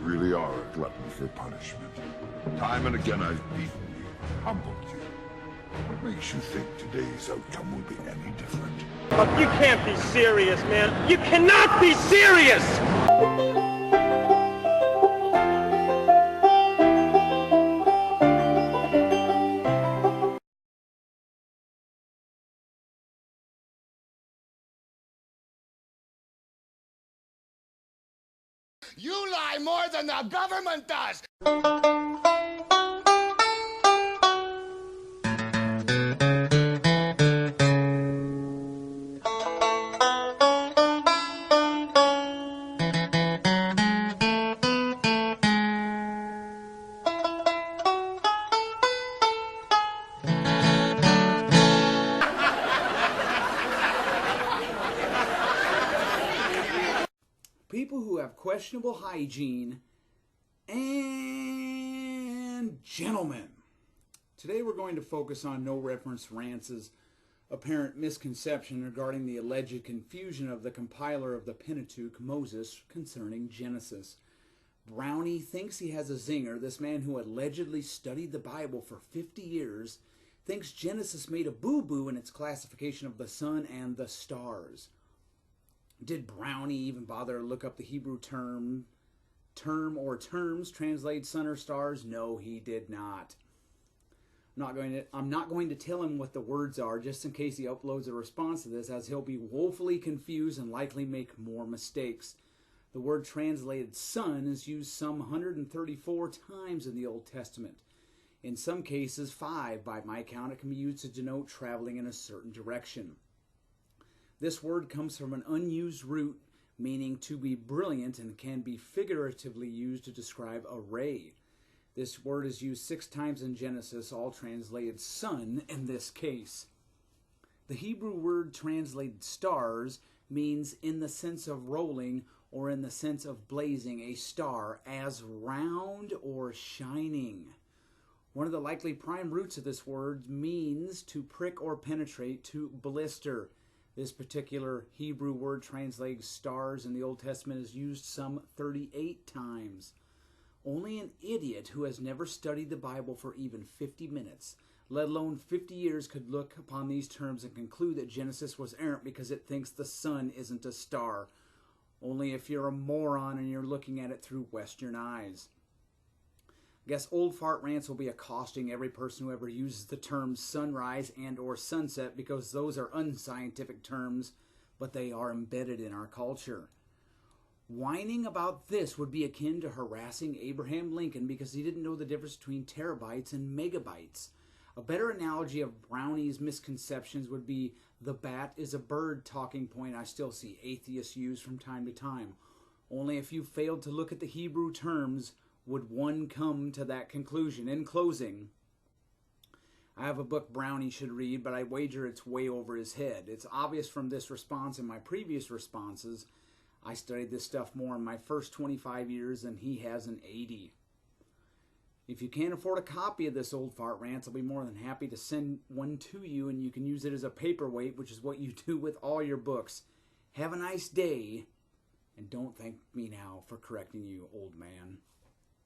really are a glutton for punishment. Time and again I've beaten you, humbled you. What makes you think today's outcome will be any different? But you can't be serious, man. You cannot be serious! You lie more than the government does! People who have questionable hygiene, and gentlemen. Today we're going to focus on No Reference Rants' apparent misconception regarding the alleged confusion of the compiler of the Pentateuch, Moses, concerning Genesis. Brownie thinks he has a zinger. This man who allegedly studied the Bible for 50 years thinks Genesis made a boo-boo in its classification of the sun and the stars. Did Brownie even bother to look up the Hebrew term or terms translate sun or stars? No, he did not. I'm not going to tell him what the words are just in case he uploads a response to this, as he'll be woefully confused and likely make more mistakes. The word translated sun is used some 134 times in the Old Testament. In some cases, 5 by my count. It can be used to denote traveling in a certain direction. This word comes from an unused root meaning to be brilliant and can be figuratively used to describe a ray. This word is used 6 times in Genesis, all translated sun in this case. The Hebrew word translated stars means in the sense of rolling or in the sense of blazing a star as round or shining. One of the likely prime roots of this word means to prick or penetrate, to blister. This particular Hebrew word translating stars in the Old Testament is used some 38 times. Only an idiot who has never studied the Bible for even 50 minutes, let alone 50 years, could look upon these terms and conclude that Genesis was errant because it thinks the sun isn't a star. Only if you're a moron and you're looking at it through Western eyes. I guess Old Fart Rants will be accosting every person who ever uses the terms sunrise and or sunset, because those are unscientific terms, but they are embedded in our culture. Whining about this would be akin to harassing Abraham Lincoln because he didn't know the difference between terabytes and megabytes. A better analogy of Brownie's misconceptions would be the bat is a bird talking point I still see atheists use from time to time. Only if you failed to look at the Hebrew terms would one come to that conclusion. In closing, I have a book Brownie should read, but I wager it's way over his head. It's obvious from this response and my previous responses, I studied this stuff more in my first 25 years than he has in 80. If you can't afford a copy of this Old Fart Rants, I'll be more than happy to send one to you, and you can use it as a paperweight, which is what you do with all your books. Have a nice day, and don't thank me now for correcting you, old man.